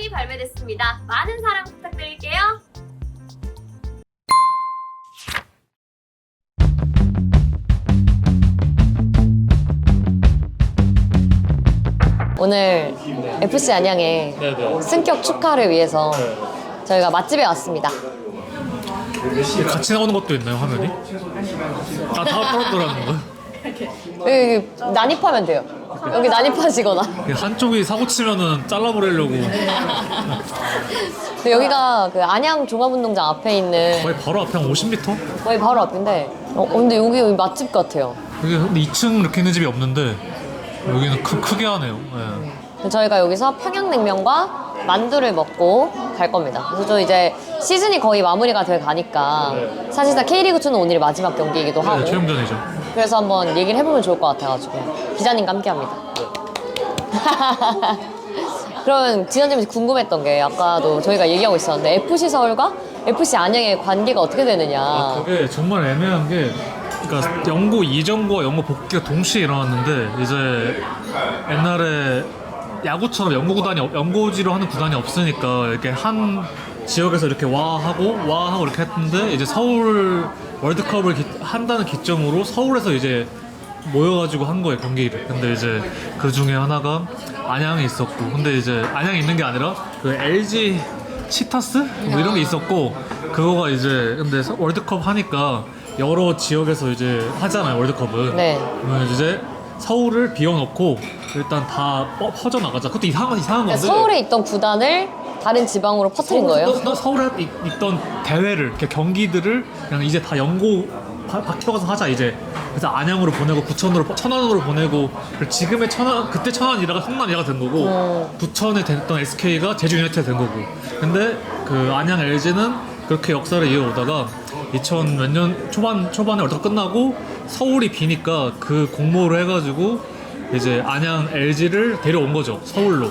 결과물이 발매됐습니다. 많은 사랑 부탁드릴게요. 오늘 FC 안양의 네네. 승격 축하를 위해서 저희가 맛집에 왔습니다. 같이 나오는 것도 있나요, 화면이? 아, 다 떨어뜨리는 거예요? 여기 난입하면 돼요. 여기 난입하시거나. 한쪽이 사고 치면은 잘라버리려고 여기가 그 안양 종합운동장 앞에 있는 거의 바로 앞에 한 50m? 거의 바로 앞인데 근데 여기 맛집 같아요. 여기 근데 2층 이렇게 있는 집이 없는데 여기는 크게 하네요. 네. 저희가 여기서 평양냉면과 만두를 먹고 갈 겁니다. 그래서 저 이제 시즌이 거의 마무리가 돼 가니까 사실상 K리그2는 오늘이 마지막 경기이기도 하고 네, 최종전이죠. 그래서 한번 얘기를 해보면 좋을 것 같아가지고 기자님과 함께 합니다. 그러면 지난주에 궁금했던 게 아까도 저희가 얘기하고 있었는데 FC 서울과 FC 안양의 관계가 어떻게 되느냐. 그게 정말 애매한 게 그러니까 영구 이전과 영구 복귀가 동시에 일어났는데 이제 옛날에 야구처럼 연고지로 하는 구단이 없으니까 이렇게 한 지역에서 이렇게 와 하고 이렇게 했는데 이제 서울 월드컵을 한다는 기점으로 서울에서 이제 모여가지고 한 거예요, 경기를. 근데 이제 그 중에 하나가 안양에 있었고, 근데 이제 안양에 있는 게 아니라 그 LG 치타스 뭐 이런 게 있었고, 그거가 이제 근데 월드컵 하니까 여러 지역에서 이제 하잖아요, 월드컵은. 네. 그러면 이제 서울을 비워놓고 일단 다 퍼져나가자. 그것도 이상한 건데. 서울에 있던 구단을 다른 지방으로 퍼뜨린 거예요? 서울에 있던 대회를, 이렇게 경기들을 그냥 이제 다 연고 바뀌어가서 하자 이제. 그래서 안양으로 보내고 부천으로 천안으로 보내고 지금의 천안 그때 천안이라가 성남이라가 된 거고 부천에 됐던 SK가 제주 유나이티드가 된 거고. 근데 그 안양 LG는 그렇게 역사를 이어오다가 2000 몇 년 초반에 월드컵 끝나고 서울이 비니까 그 공모를 해가지고 이제 안양 LG를 데려온 거죠, 서울로.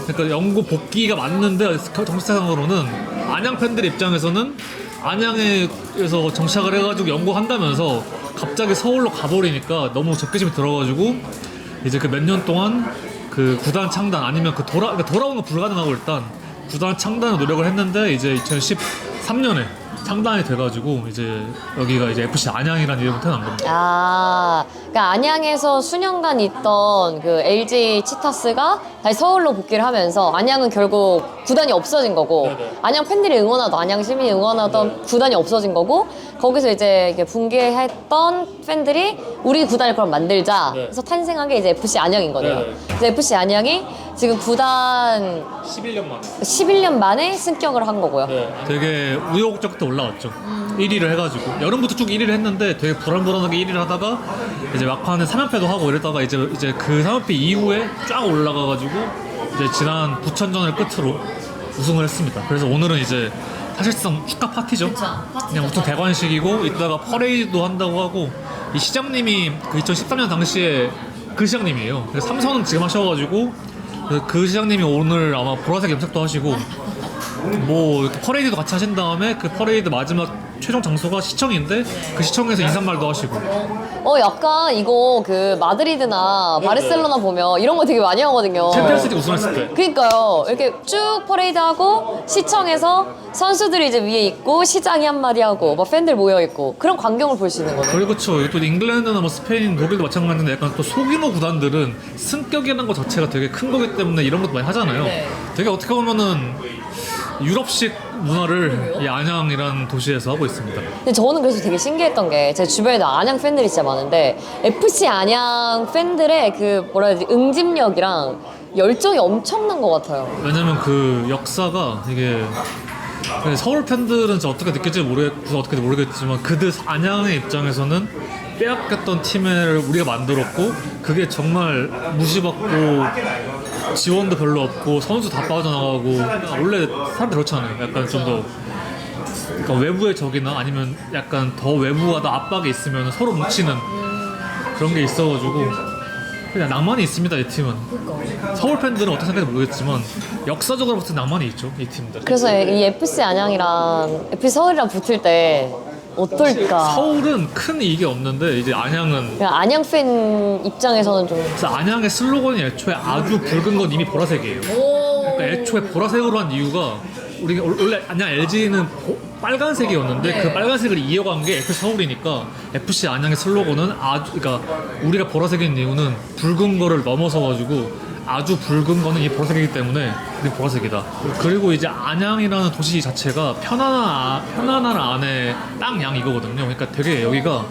그러니까 연고 복귀가 맞는데 정치상으로는 안양 팬들 입장에서는 안양에서 정착을 해가지고 연고한다면서 갑자기 서울로 가버리니까 너무 적개심이 들어가지고 이제 그 몇 년 동안 그 구단 창단 아니면 그러니까 돌아오는 건 불가능하고 일단 구단 창단을 노력을 했는데 이제 2013년에 창단이 돼가지고 이제 여기가 이제 FC 안양이라는 이름으로 태어난 겁니다. 아, 그러니까 안양에서 수년간 있던 그 LG 치타스가 다시 서울로 복귀를 하면서 안양은 결국 구단이 없어진 거고 네네. 안양 팬들이 응원하던 안양 시민이 응원하던 구단이 없어진 거고 거기서 이제 이게 붕괴했던 팬들이 우리 구단을 그럼 만들자 네. 그래서 탄생한 게 이제 FC 안양인 거네요. 네네. 그래서 FC 안양이 지금 구단 11년 만에. 11년 만에 승격을 한 거고요. 네. 되게 우여곡절 끝에 올라왔죠. 1위를 해가지고 여름부터 쭉 1위를 했는데 되게 불안불안하게 1위를 하다가 이제 막판에 3연패도 하고 이랬다가 이제 그 3연패 이후에 쫙 올라가가지고 이제 지난 부천전을 끝으로 우승을 했습니다. 그래서 오늘은 이제 사실상 축하 파티죠. 그냥 보통 대관식이고 이따가 퍼레이드도 한다고 하고 이 시장님이 그 2013년 당시에 그 시장님이에요. 그래서 삼선은 지금 하셔가지고 그 시장님이 오늘 아마 보라색 염색도 하시고 뭐 이렇게 퍼레이드도 같이 하신 다음에 그 퍼레이드 마지막 최종 장소가 시청인데 그 시청에서 인사말도 하시고. 약간 이거 그 마드리드나 바르셀로나 보면 이런 거 되게 많이 하거든요. 챔피언스리그 우승했을 때. 그러니까요. 이렇게 쭉 퍼레이드하고 시청에서 선수들이 이제 위에 있고 시장이 한마디 하고 뭐 팬들 모여 있고 그런 광경을 볼 수 있는 거네요. 그리고 그쵸. 또 잉글랜드나 뭐 스페인, 독일도 마찬가지인데 약간 또 소규모 구단들은 승격이라는 것 자체가 되게 큰 거기 때문에 이런 것도 많이 하잖아요. 네. 되게 어떻게 보면은 유럽식 문화를 이 안양이라는 도시에서 하고 있습니다. 근데 저는 그래서 되게 신기했던 게 제 주변에도 안양 팬들이 진짜 많은데 FC 안양 팬들의 그 뭐라 해야 되지 응집력이랑 열정이 엄청난 것 같아요. 왜냐면 그 역사가 이게 서울 팬들은 진짜 어떻게 느낄지 모르겠지만 그들 안양의 입장에서는 빼앗겼던 팀을 우리가 만들었고 그게 정말 무시받고 지원도 별로 없고 선수 다 빠져나가고 원래 사람들 그렇잖아요. 약간 좀 더 그러니까 외부의 적이나 아니면 약간 더 외부와 더 압박이 있으면 서로 뭉치는 그런 게 있어가지고 그냥 낭만이 있습니다, 이 팀은. 서울 팬들은 어떻게 생각할지 모르겠지만 역사적으로 봤을 때 낭만이 있죠, 이 팀들. 그래서 이 FC 안양이랑 FC 서울이랑 붙을 때 어떨까? 서울은 큰 이익이 없는데 이제 안양은 그냥 안양 팬 입장에서는 좀 그래서 안양의 슬로건이 애초에 아주 붉은 건 이미 보라색이에요. 그러니까 애초에 보라색으로 한 이유가 우리가 원래 안양 LG는 빨간색이었는데 그 빨간색을 이어간 게 FC 서울이니까 FC 안양의 슬로건은 그러니까 우리가 보라색인 이유는 붉은 거를 넘어서 가지고 아주 붉은 거는 이 보라색이기 때문에 우리 보라색이다. 그리고 이제 안양이라는 도시 자체가 편안한 안에 딱 양 이거거든요. 그러니까 되게 여기가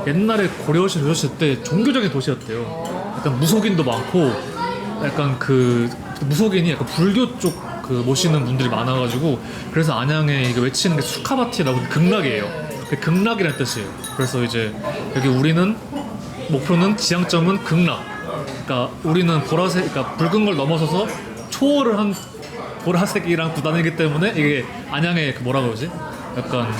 옛날에 고려시 도셨을 때 종교적인 도시였대요. 약간 무속인도 많고 약간 그 무속인이 약간 불교 쪽 그 모시는 분들이 많아가지고 그래서 안양에 이게 외치는 게 수카바티라고 극락이에요. 그 극락이라는 뜻이에요. 그래서 이제 여기 우리는 목표는 지향점은 극락. 그러니까 우리는 보라색, 그러니까 붉은 걸 넘어서서 초월을 한 보라색이랑 구단이기 때문에 이게 안양의 그 뭐라 그러지? 약간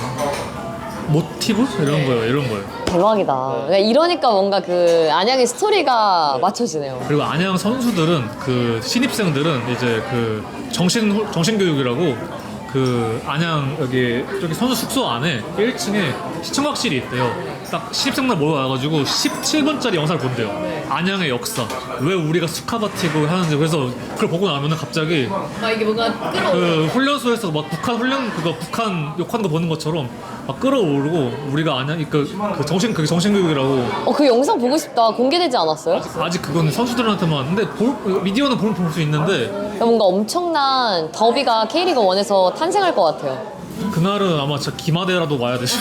모티브 이런 거예요. 이런 거예요. 대박이다. 그러니까 이러니까 뭔가 그 안양의 스토리가 맞춰지네요. 그리고 안양 선수들은 그 신입생들은 이제 그 정신교육이라고 그 안양 여기 저기 선수 숙소 안에 1층에 시청각실이 있대요. 딱 신입생만 모여와가지고 17분짜리 영상을 본대요. 안양의 역사, 왜 우리가 스카바티고 하는지. 그래서 그걸 보고 나면은 갑자기 막 이게 뭔가 그 훈련소에서 막 북한 훈련 그거 북한 욕하는 거 보는 것처럼 막 끌어오르고 우리가 안양 그 정신교육이라고. 그 영상 보고 싶다. 공개되지 않았어요? 아직 그건 선수들한테만. 근데 미디어는 보면 볼 수 있는데 뭔가 엄청난 더비가 K리그 1에서 탄생할 것 같아요. 그날은 아마 진짜 기마대라도 와야 되죠.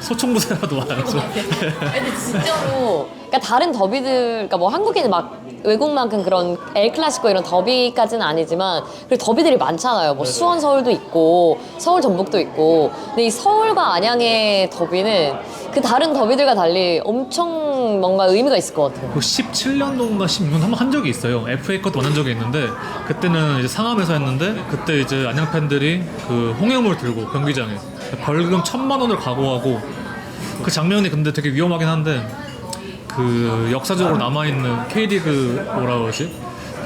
소총부대라도 와야죠. 근데 진짜로 그러니까 다른 더비들, 그러니까 뭐 한국인 막 외국만큼 그런 엘 클라시코 이런 더비까지는 아니지만 그리고 더비들이 많잖아요. 뭐 수원 서울도 있고 서울 전북도 있고. 근데 이 서울과 안양의 더비는 그 다른 더비들과 달리 엄청 뭔가 의미가 있을 것 같아요. 17년도인가 16년 한번 한 적이 있어요. FA컵 원한 적이 있는데 그때는 이제 상암에서 했는데 그때 이제 안양 팬들이 그 홍해물 들고 경기장에 벌금 1,000만 원을 각오하고 그 장면이 근데 되게 위험하긴 한데 그 역사적으로 남아있는 K리그 뭐라 그러지?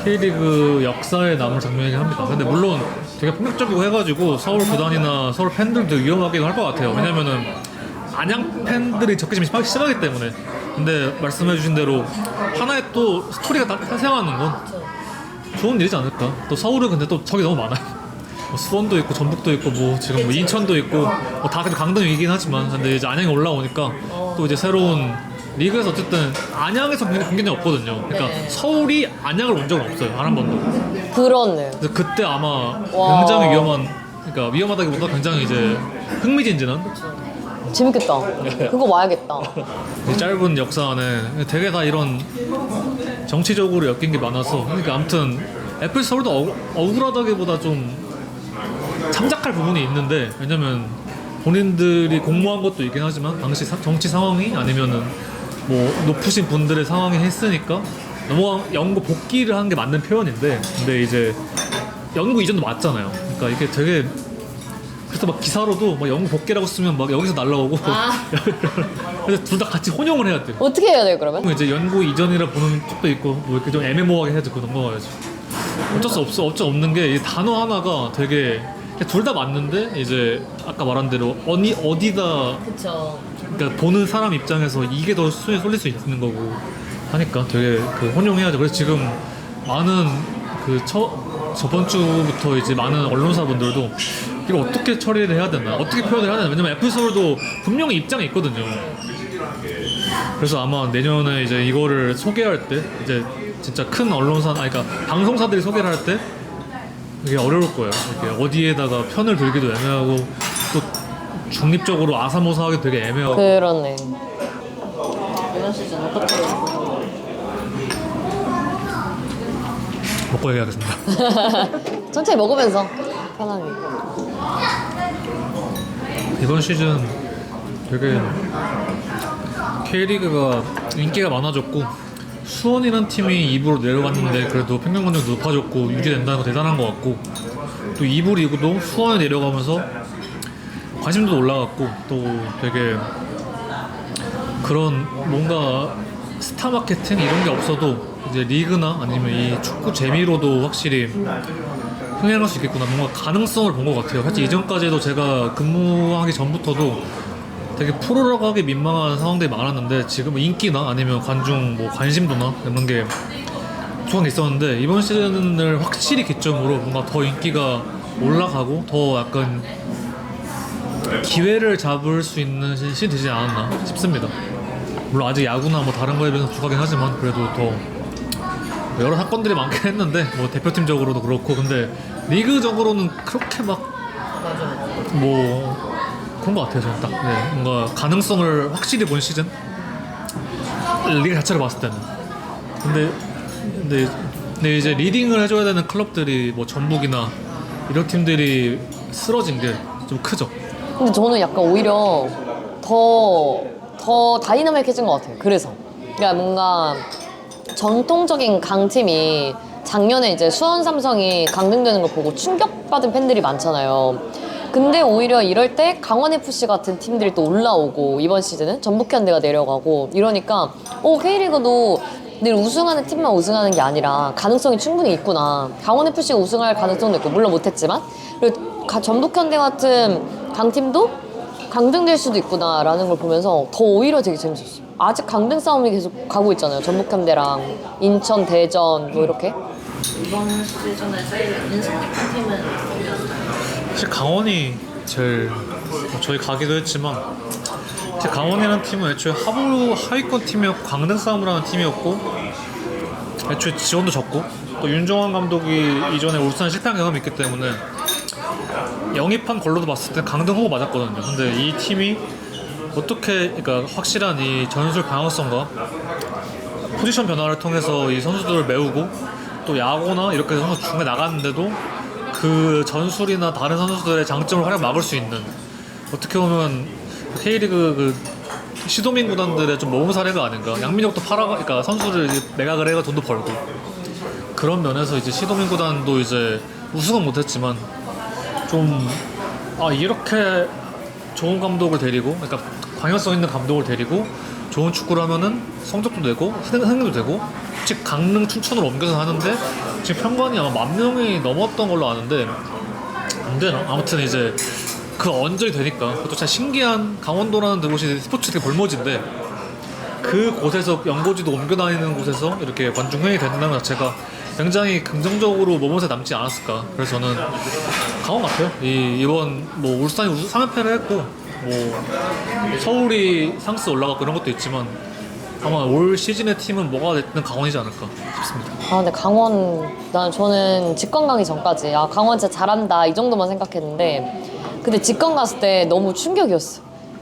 K리그 역사에 남을 장면이긴 합니다. 근데 물론 되게 폭력적이고 해가지고 서울 구단이나 서울 팬들도 위험하긴 할 것 같아요. 왜냐면은 안양 팬들이 적게 심하기 때문에. 근데 말씀해주신 대로 하나의 또 스토리가 탄생하는 건 좋은 일이지 않을까. 또 서울은 근데 또 적이 너무 많아요. 뭐 수원도 있고 전북도 있고 뭐 지금 뭐 인천도 있고 뭐 다 강등이긴 하지만 근데 이제 안양이 올라오니까 또 이제 새로운 리그에서 어쨌든 안양에서 경기장이 없거든요. 그러니까 네. 서울이 안양을 온 적은 없어요. 단 한 번도. 그렇네요. 그래서 그때 아마 와. 굉장히 그러니까 위험하다기보다 굉장히 이제 흥미진진한 재밌겠다. 그거 와야겠다. 이 짧은 역사 안에 되게 다 이런 정치적으로 엮인 게 많아서. 그러니까 아무튼 FC 서울도 억울하다기보다 좀 참작할 부분이 있는데, 왜냐면 본인들이 공모한 것도 있긴 하지만 당시 정치 상황이 아니면은 뭐 높으신 분들의 상황이 했으니까 영구 복귀를 하는 게 맞는 표현인데, 근데 이제 영구 이전도 맞잖아요. 그러니까 이게 되게, 그래서 막 기사로도 막 영구 복귀라고 쓰면 막 여기서 날라오고 그래서 둘 다 같이 혼용을 해야 돼. 어떻게 해야 돼요 그러면? 이제 연구 이전이라 보는 쪽도 있고 뭐 이렇게 좀 애매모호하게 해야지 그 넘어가야지. 어쩔 수 없는 게 이 단어 하나가 되게 둘 다 맞는데, 이제 아까 말한 대로 어디다, 그쵸. 그러니까 보는 사람 입장에서 이게 더 수에 쏠릴 수 있는 거고 하니까 되게 그 혼용해야죠. 그래서 지금 많은 그 저번 주부터 이제 많은 언론사분들도 이거 어떻게 처리를 해야 되나, 어떻게 표현을 해야 되나. 왜냐면 FS서울도 분명히 입장이 있거든요. 그래서 아마 내년에 이제 이거를 소개할 때, 이제 진짜 큰 언론사, 그러니까 방송사들이 소개를 할 때 이게 어려울 거예요. 이렇게 어디에다가 편을 들기도 애매하고 또 중립적으로 아사모사하기도 되게 애매하고. 그렇네. 이번 시즌 어떻게 먹고 얘기하겠습니다. 천천히 먹으면서 편하게. 이번 시즌 되게 K리그가 인기가 많아졌고, 수원이라는 팀이 2부로 내려갔는데 그래도 평균관중도 높아졌고 유지된다는 거 대단한 것 같고, 또 2부 리그도 수원에 내려가면서 관심도 올라갔고, 또 되게 그런 뭔가 스타 마케팅 이런 게 없어도 이제 리그나 아니면 이 축구 재미로도 확실히 흥행할 수 있겠구나, 뭔가 가능성을 본 것 같아요. 사실 이전까지도 제가 근무하기 전부터도 되게 프로라고 하기 민망한 상황들이 많았는데, 지금 인기나 아니면 관중 뭐 관심도나 이런 게 독특한 게 있었는데 이번 시즌을 확실히 기점으로 뭔가 더 인기가 올라가고 더 약간 기회를 잡을 수 있는 시즌이 되지 않았나 싶습니다. 물론 아직 야구나 뭐 다른 거에 비해서 부족하긴 하지만 그래도 더 여러 사건들이 많긴 했는데 뭐 대표팀적으로도 그렇고 근데 리그적으로는 그렇게 막 뭐 그런 것 같아요. 저는 딱 뭔가 가능성을 확실히 본 시즌 리그 자체를 봤을 때는 근데 이제 리딩을 해줘야 되는 클럽들이 뭐 전북이나 이런 팀들이 쓰러진 게 좀 크죠. 근데 저는 약간 오히려 더 다이나믹해진 것 같아요. 그래서 그러니까 뭔가 전통적인 강팀이 작년에 이제 수원 삼성이 강등되는 걸 보고 충격받은 팬들이 많잖아요. 근데 오히려 이럴 때 강원 FC 같은 팀들이 또 올라오고 이번 시즌은 전북 현대가 내려가고 이러니까 K리그도 늘 우승하는 팀만 우승하는 게 아니라 가능성이 충분히 있구나. 강원 FC가 우승할 가능성도 있고 물론 못했지만 그리고 전북 현대 같은 강팀도 강등될 수도 있구나라는 걸 보면서 더 오히려 되게 재밌었어요. 아직 강등 싸움이 계속 가고 있잖아요. 전북 현대랑 인천, 대전 뭐 이렇게. 이번 시즌에 제일 인상 깊은 팀은 누구였나요? 사실 강원이 제일 저희 가기도 했지만 사실 강원이라는 팀은 애초에 하위권 팀이었고 강등 싸움을 하는 팀이었고 애초에 지원도 적고 또 윤종환 감독이 이전에 울산 실패한 경험이 있기 때문에 영입한 걸로도 봤을 때 강등 후보 맞았거든요. 근데 이 팀이 어떻게 그러니까 확실한 이 전술 방향성과 포지션 변화를 통해서 이 선수들을 메우고 또 야구나 이렇게 선수 중에 나갔는데도 그 전술이나 다른 선수들의 장점을 활용 막을 수 있는 어떻게 보면 K리그 그 시도민 구단들의 좀 모범 사례가 아닌가. 양민혁도 그러니까 선수를 매각을 해가 돈도 벌고 그런 면에서 이제 시도민 구단도 이제 우승은 못했지만 좀 이렇게 좋은 감독을 데리고 그러니까 방향성 있는 감독을 데리고 좋은 축구를 하면은 성적도 내고 흥행도 되고 즉 강릉 춘천으로 옮겨서 하는데 지금 평관이 아마 10,000명이 넘었던 걸로 아는데 안 되나? 아무튼 이제 그 언저리 되니까 그것도 참 신기한 강원도라는 곳이 스포츠 되게 볼모지인데 그 곳에서 연고지도 옮겨 다니는 곳에서 이렇게 관중 흥행이 된다는 것 자체가 굉장히 긍정적으로 몸에서 남지 않았을까. 그래서 저는 강원 같아요. 이번 뭐 울산이 3연패를 했고 뭐 서울이 상스 올라가고 그런 것도 있지만 아마 올 시즌의 팀은 뭐가 됐든 강원이지 않을까 싶습니다. 근데 강원 저는 직관 가기 전까지 강원 진짜 잘한다 이 정도만 생각했는데 근데 직관 갔을 때 너무 충격이었어.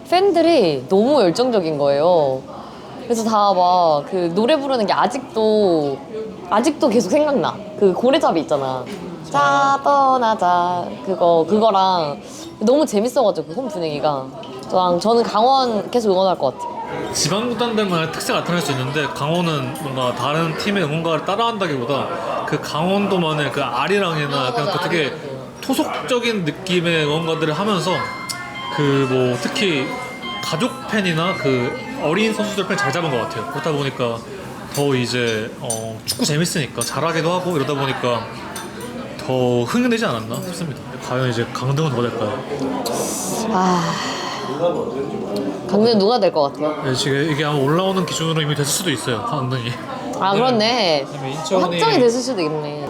팬들이 너무 열정적인 거예요. 그래서 다 막 그 노래 부르는 게 아직도 계속 생각나. 그 고래잡이 있잖아. 자 떠나자 그거랑 너무 재밌어가지고 홈 분위기가 저는 강원 계속 응원할 것 같아요. 지방 구단들만의 특색이 나타날 수 있는데 강원은 뭔가 다른 팀의 응원가를 따라한다기보다 그 강원도만의 그 아리랑이나 약간 그 되게 토속적인 느낌의 응원가들을 하면서 그 뭐 특히 가족 팬이나 그 어린 선수들 팬 잘 잡은 것 같아요. 그렇다 보니까 더 이제 축구 재밌으니까 잘하기도 하고 이러다 보니까 더 흥행되지 않았나 싶습니다. 과연 이제 강등은 누가 될까요? 강등 누가 될 것 같아요? 네, 지금 이게 아마 올라오는 기준으로 이미 됐을 수도 있어요. 강등이. 그렇네. 인천이- 확정이 됐을 수도 있겠네.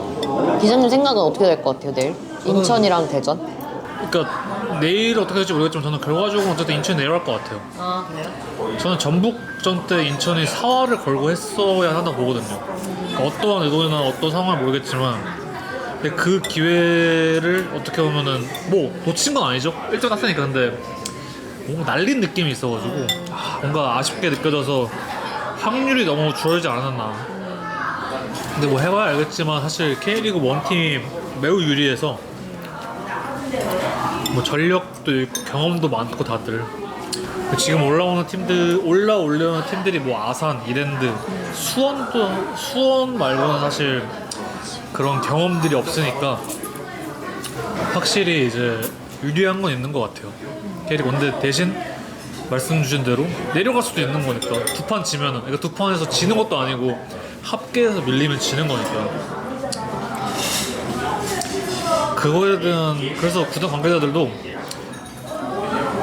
기자님 생각은 어떻게 될 것 같아요 내일? 인천이랑 대전? 그러니까 내일 어떻게 될지 모르겠지만 저는 결과적으로 어쨌든 인천이 내려갈 것 같아요. 그래요? 저는 전북전 때 인천이 사활을 걸고 했어야 한다고 보거든요. 그러니까 어떠한 의도나 어떤 상황을 모르겠지만 근데 그 기회를 어떻게 보면은 뭐 놓친 건 아니죠. 1점 땄으니까. 근데 뭔가 날린 느낌이 있어가지고 뭔가 아쉽게 느껴져서 확률이 너무 줄어들지 않았나. 근데 뭐 해봐야 알겠지만 사실 K리그 1팀이 매우 유리해서 뭐 전력도 있고 경험도 많고 다들 지금 올라오는 팀들이 뭐 아산, 이랜드, 수원 말고는 사실 그런 경험들이 없으니까 확실히 이제 유리한 건 있는 것 같아요. K리그. 근데 대신 말씀 주신 대로 내려갈 수도 있는 거니까 두 판 지면은 그러니까 두 판에서 지는 것도 아니고 합계해서 밀리면 지는 거니까 그거에 대한 그래서 구단 관계자들도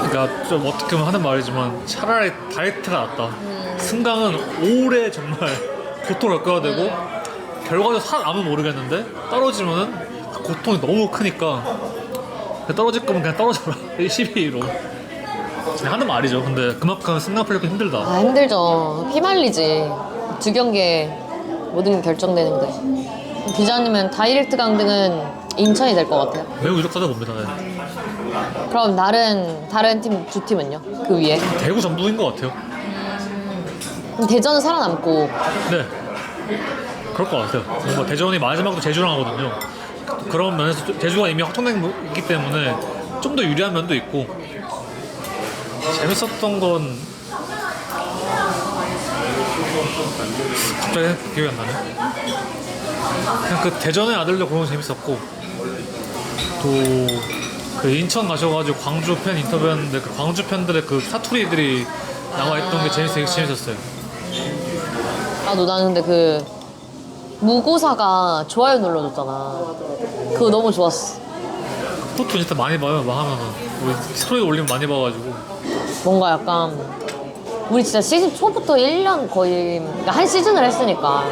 그러니까 좀 어떻게 보면 하는 말이지만 차라리 다이어트가 낫다. 승강은 오래 정말 교통을 겪어야 되고 결과적으로 살아남으면 모르겠는데 떨어지면은 고통이 너무 크니까 떨어질 거면 그냥 떨어져라 12위로 하는 말이죠. 근데 그만큼 승강플레이가 힘들다. 아 힘들죠. 피말리지. 두 경기에 모든 게 결정되는데. 기자님은 다이렉트 강등은 인천이 될 것 같아요. 매우 유력하다 봅니다. 네. 그럼 다른 팀 두 팀은요? 그 위에? 대구 전북인 것 같아요. 그럼 대전은 살아남고. 네, 그럴 것 같아요. 뭔가 대전이 마지막도 제주랑 하거든요. 그런 면에서 제주가 이미 확정된 있기 때문에 좀 더 유리한 면도 있고 재밌었던 건 갑자기 기억이 안 나네. 그냥 그 대전의 아들들 보는 거 재밌었고 또 그 인천 가셔가지고 광주 팬 인터뷰했는데 그 광주 팬들의 그 사투리들이 나와있던 게 되게 재밌었어요. 나도 나는 근데 그 무고사가 좋아요 눌러줬잖아. 그거 너무 좋았어. 그것도 진짜 많이 봐요. 막 하면은 우리 스토리 올리면 많이 봐가지고 뭔가 약간 우리 진짜 시즌 초부터 1년 거의 그러니까 한 시즌을 했으니까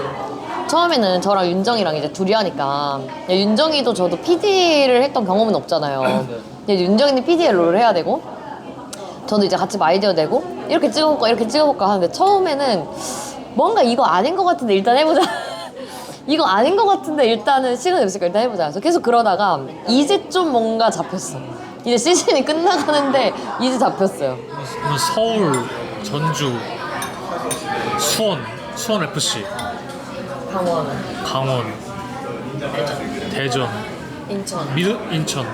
처음에는 저랑 윤정이랑 이제 둘이 하니까 윤정이도 저도 PD를 했던 경험은 없잖아요. 근데 윤정이는 PD의 롤을 해야 되고 저도 이제 같이 아이디어 내고 이렇게 찍어볼까 이렇게 찍어볼까 하는데 처음에는 뭔가 이거 아닌 것 같은데 일단 해보자. 이거 아닌 것 같은데 일단은 시간이 없으니까 일단 해보자. 그래서 계속 그러다가 이제 좀 뭔가 잡혔어. 이제 시즌이 끝나가는데 이제 잡혔어요. 서울, 전주, 수원 FC, 강원, 대전, 인천. 인천.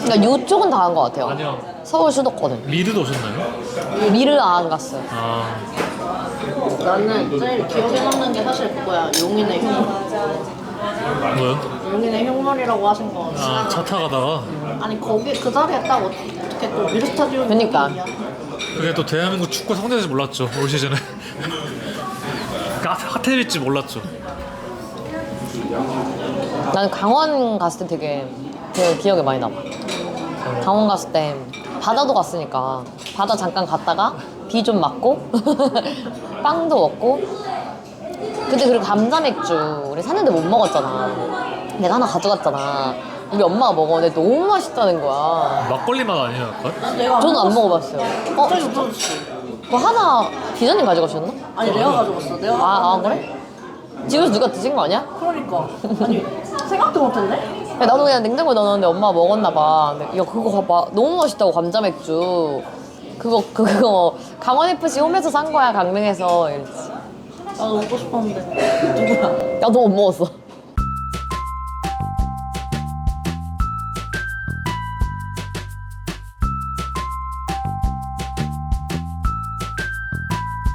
그러니까 이쪽은 다 한 것 같아요. 아니요. 서울 수도권은. 미르도 오셨나요? 미르 안 갔어요. 아, 나는 제일 기억에 남는 게 사실 그거야. 용인의 흉물. 뭐요? 용인의 흉물이라고 하신 거. 아, 차 타가다가 아니 거기 그 자리에 딱 어떻게 또 미르 스타디움. 그니까. 그게 또 대한민국 축구 성대에서 몰랐죠. 올 시즌에. 핫해질지 몰랐죠. 나는 강원 갔을 때 되게 기억에 많이 남아. 강원 갔을 때 바다도 갔으니까 바다 잠깐 갔다가 비 좀 맞고 빵도 먹고 그때 그리고 감자 맥주 우리 샀는데 못 먹었잖아. 내가 하나 가져갔잖아. 우리 엄마가 먹었는데 너무 맛있다는 거야. 막걸리 맛 아니에요, 약간? 내가 저는 안 먹어봤어요. 갑자기 없어졌지. 그거 하나 기자님 가져가셨나? 아니 내가 가져갔어. 내가 아 그래? 집에서 누가 드신 거 아니야? 그러니까 아니 생각도 못했네. 야, 나도 그냥 냉장고에 넣어놨는데 엄마가 먹었나 봐. 근데 야 그거 봐봐 너무 맛있다고 감자 맥주. 그거 강원 FC 홈에서 산 거야 강릉에서 이랬지. 나도 먹고 싶었는데 누구야? 야 너 못 먹었어.